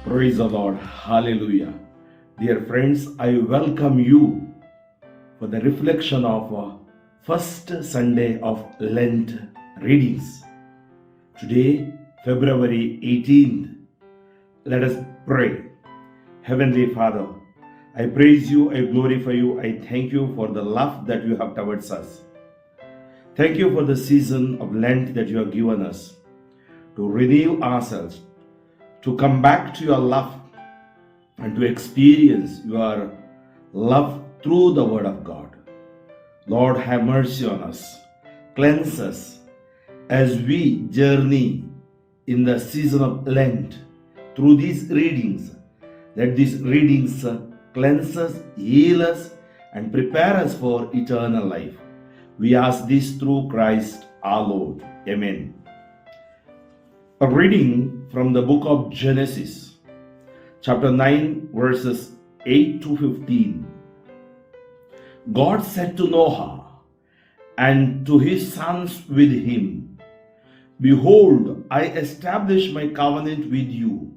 Praise the Lord. Hallelujah. Dear friends, I welcome you for the reflection of first Sunday of Lent readings. Today, February 18th. Let us pray. Heavenly Father, I praise you, I glorify you, I thank you for the love that you have towards us. Thank you for the season of Lent that you have given us to renew ourselves, to come back to your love and to experience your love through the Word of God. Lord, have mercy on us. Cleanse us as we journey in the season of Lent through these readings. Let these readings cleanse us, heal us, and prepare us for eternal life. We ask this through Christ our Lord. Amen. A reading from the book of Genesis, chapter 9, verses 8 to 15. God said to Noah and to his sons with him, Behold, I establish my covenant with you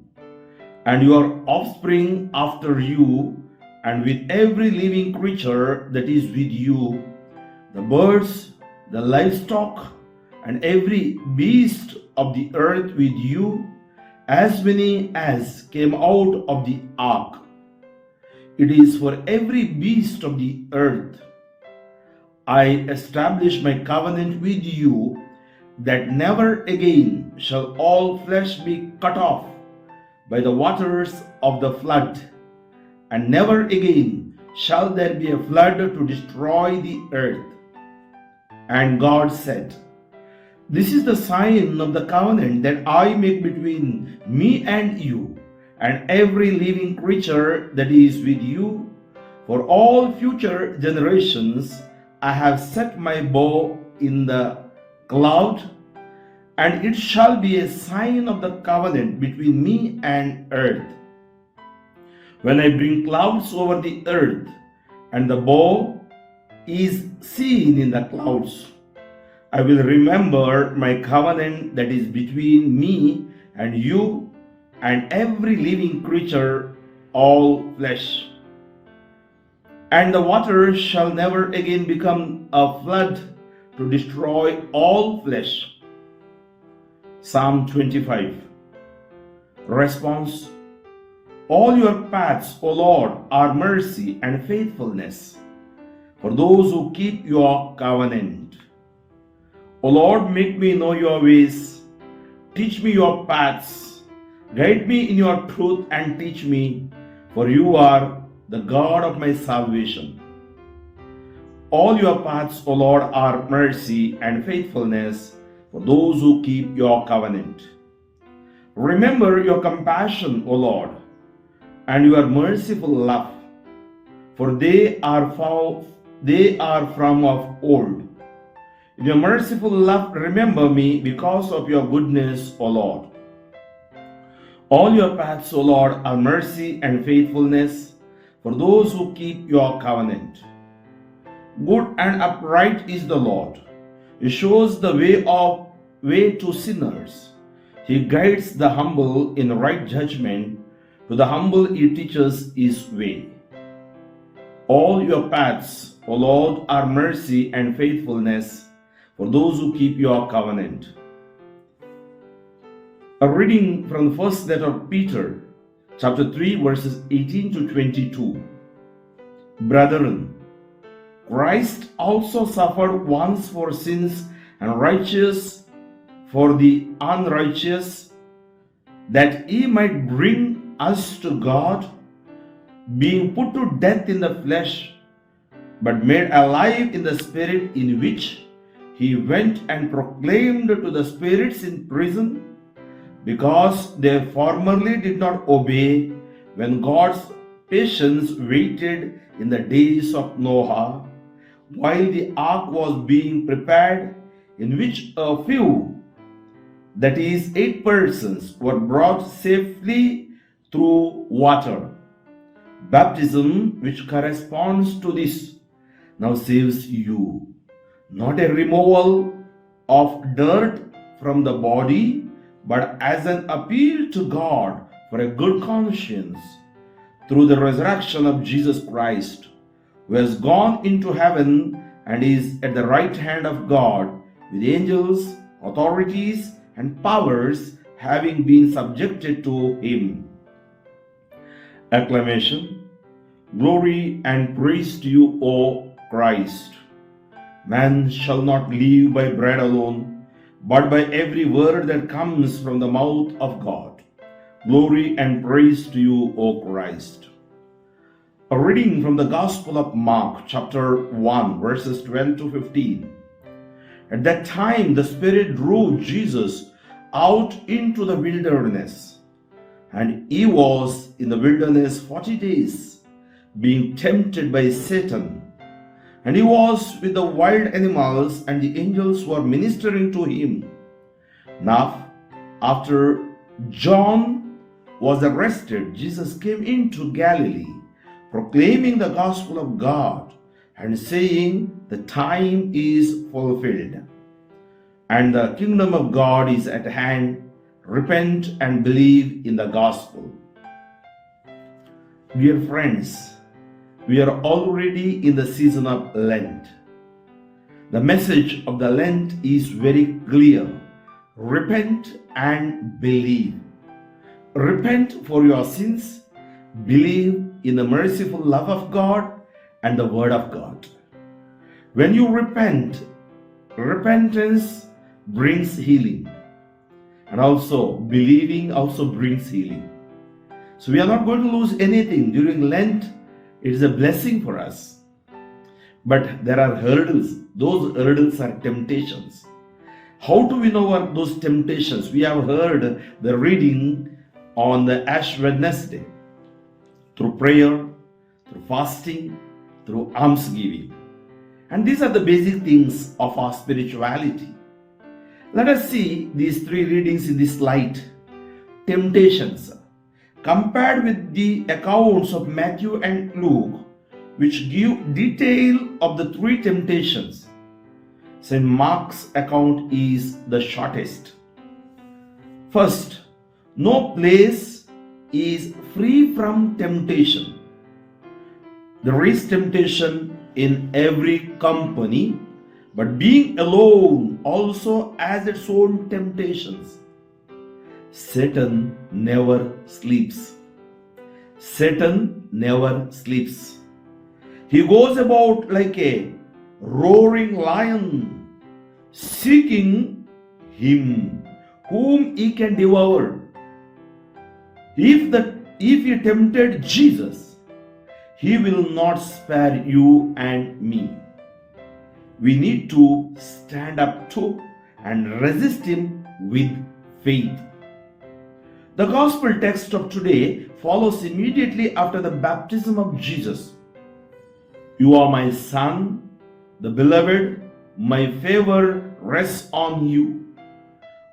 and your offspring after you, and with every living creature that is with you, the birds, the livestock, and every beast of the earth with you, as many as came out of the ark. It is for every beast of the earth. I establish my covenant with you, that never again shall all flesh be cut off by the waters of the flood, and never again shall there be a flood to destroy the earth. And God said, This is the sign of the covenant that I make between me and you, and every living creature that is with you. For all future generations I have set my bow in the cloud, and it shall be a sign of the covenant between me and earth. When I bring clouds over the earth, and the bow is seen in the clouds, I will remember my covenant that is between me and you and every living creature, all flesh. And the waters shall never again become a flood to destroy all flesh. Psalm 25. Response: All your paths, O Lord, are mercy and faithfulness for those who keep your covenant. O Lord, make me know your ways. Teach me your paths. Guide me in your truth and teach me, for you are the God of my salvation. All your paths, O Lord, are mercy and faithfulness for those who keep your covenant. Remember your compassion, O Lord, and your merciful love, for they are from of old. In your merciful love, remember me because of your goodness, O Lord. All your paths, O Lord, are mercy and faithfulness for those who keep your covenant. Good and upright is the Lord. He shows the way to sinners. He guides the humble in right judgment. To the humble he teaches his way. All your paths, O Lord, are mercy and faithfulness for those who keep your covenant. A reading from the first letter of Peter, chapter 3, verses 18 to 22. Brethren, Christ also suffered once for sins, and righteous for the unrighteous, that he might bring us to God, being put to death in the flesh, but made alive in the spirit, in which he went and proclaimed to the spirits in prison, because they formerly did not obey, when God's patience waited in the days of Noah, while the ark was being prepared, in which a few, that is 8 persons, were brought safely through water. Baptism, which corresponds to this, now saves you, not a removal of dirt from the body, but as an appeal to God for a good conscience through the resurrection of Jesus Christ, who has gone into heaven and is at the right hand of God, with angels, authorities, and powers having been subjected to him. Acclamation. Glory and praise to you, O Christ. Man shall not live by bread alone, but by every word that comes from the mouth of God. Glory and praise to you, O Christ. A reading from the Gospel of Mark, chapter 1, verses 12 to 15. At that time, the Spirit drew Jesus out into the wilderness, and he was in the wilderness 40 days, being tempted by Satan. And he was with the wild animals, and the angels were ministering to him. Now, after John was arrested, Jesus came into Galilee, proclaiming the gospel of God, and saying, the time is fulfilled, and the kingdom of God is at hand. Repent and believe in the gospel. Dear friends, we are already in the season of Lent. The message of the Lent is very clear. Repent and believe. Repent for your sins. Believe in the merciful love of God and the word of God. When you repent, repentance brings healing. And also, believing also brings healing. So we are not going to lose anything during Lent. It is a blessing for us. But there are hurdles. Those hurdles are temptations. How do we know those temptations? We have heard the reading on the Ash Wednesday. Through prayer, through fasting, through almsgiving. And these are the basic things of our spirituality. Let us see these three readings in this light. Temptations. Compared with the accounts of Matthew and Luke, which give detail of the three temptations, St. Mark's account is the shortest. First, no place is free from temptation. There is temptation in every company, but being alone also has its own temptations. Satan never sleeps. Satan never sleeps. He goes about like a roaring lion, seeking him whom he can devour. If he tempted Jesus, he will not spare you and me. We need to stand up to and resist him with faith. The gospel text of today follows immediately after the baptism of Jesus. You are my son, the beloved, my favor rests on you.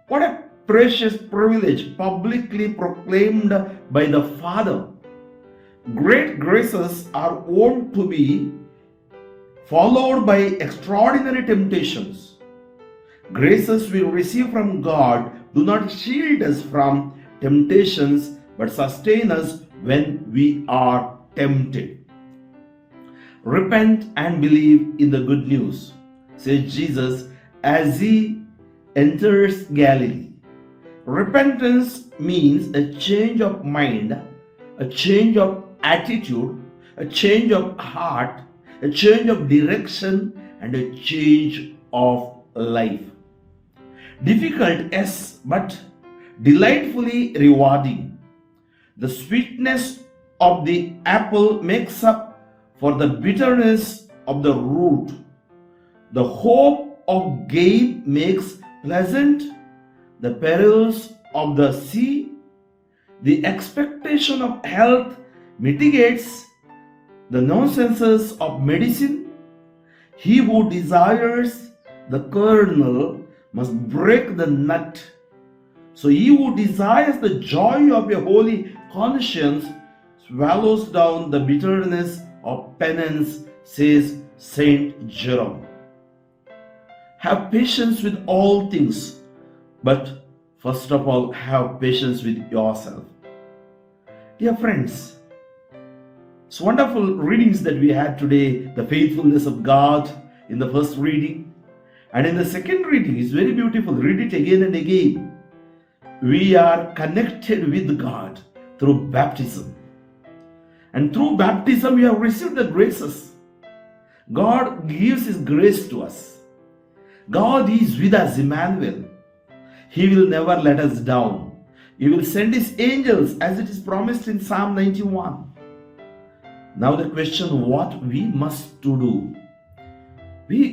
What a precious privilege publicly proclaimed by the Father. Great graces are wont to be followed by extraordinary temptations. Graces we receive from God do not shield us from temptations, but sustain us when we are tempted. Repent and believe in the good news, says Jesus as he enters Galilee. Repentance means a change of mind, a change of attitude, a change of heart, a change of direction, and a change of life. Difficult, yes, but delightfully rewarding. The sweetness of the apple makes up for the bitterness of the root. The hope of gain makes pleasant the perils of the sea. The expectation of health mitigates the nonsenses of medicine. He who desires the kernel must break the nut. So he who desires the joy of a holy conscience swallows down the bitterness of penance, says Saint Jerome. Have patience with all things, but first of all, have patience with yourself. Dear friends, it's wonderful readings that we had today, the faithfulness of God in the first reading. And in the second reading, it's very beautiful. Read it again and again. We are connected with God through baptism. And through baptism, we have received the graces. God gives His grace to us. God is with us, Emmanuel. He will never let us down. He will send His angels as it is promised in Psalm 91. Now the question, what we must to do?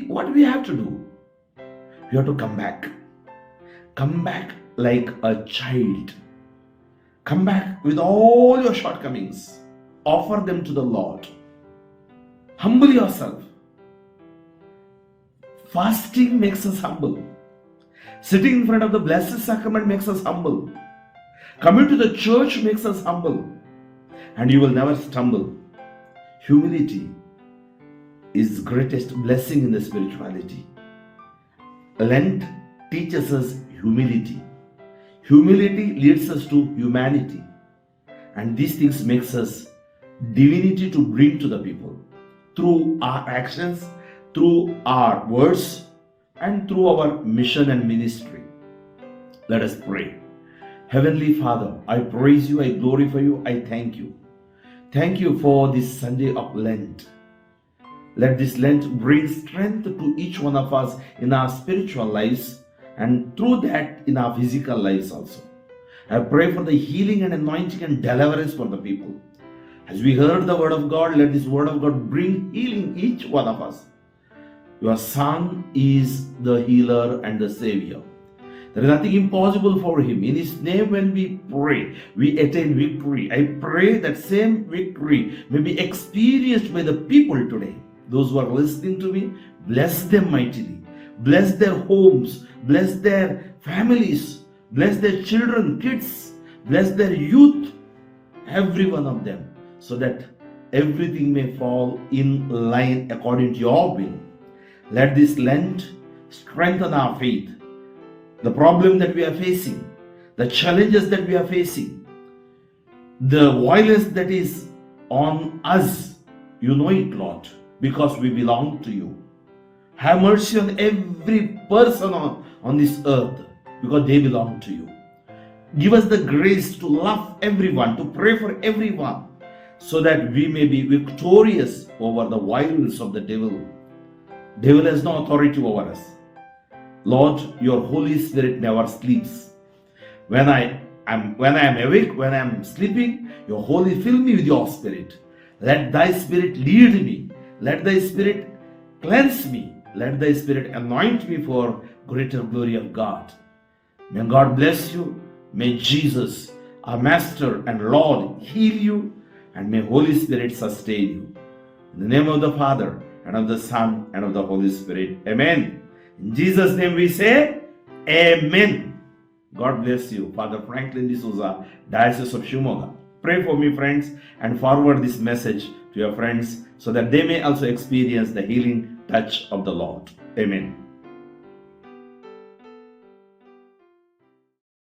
What we have to do? We have to come back. Come back like a child. Come back with all your shortcomings. Offer them to the Lord. Humble yourself. Fasting makes us humble. Sitting in front of the Blessed Sacrament makes us humble. Coming to the church makes us humble. And you will never stumble. Humility is the greatest blessing in the spirituality. Lent teaches us humility. Humility leads us to humanity. And these things makes us divinity to bring to the people. Through our actions, through our words, and through our mission and ministry. Let us pray. Heavenly Father, I praise you, I glorify you, I thank you. Thank you for this Sunday of Lent. Let this Lent bring strength to each one of us in our spiritual lives and through that in our physical lives also. I pray for the healing and anointing and deliverance for the people. As we heard the word of God, let this word of God bring healing each one of us. Your Son is the healer and the Savior. There is nothing impossible for Him. In His name when we pray, we attain victory. I pray that same victory may be experienced by the people today. Those who are listening to me, bless them mightily. Bless their homes. Bless their families. Bless their children, kids. Bless their youth. Every one of them. So that everything may fall in line according to your will. Let this Lent strengthen our faith. The problem that we are facing, the challenges that we are facing, the violence that is on us, you know it, Lord, because we belong to you. Have mercy on every person on this earth because they belong to you. Give us the grace to love everyone, to pray for everyone, so that we may be victorious over the violence of the devil. Devil has no authority over us. Lord, your Holy Spirit never sleeps. When I am awake, when I am sleeping, your Holy fill me with your Spirit. Let thy Spirit lead me. Let thy Spirit cleanse me. Let thy Spirit anoint me for greater glory of God. May God bless you. May Jesus, our Master and Lord, heal you. And may Holy Spirit sustain you. In the name of the Father, and of the Son, and of the Holy Spirit. Amen. In Jesus' name we say, Amen. God bless you. Father Franklin D'Souza, Diocese of Shimoga. Pray for me, friends, and forward this message to your friends so that they may also experience the healing touch of the Lord. Amen.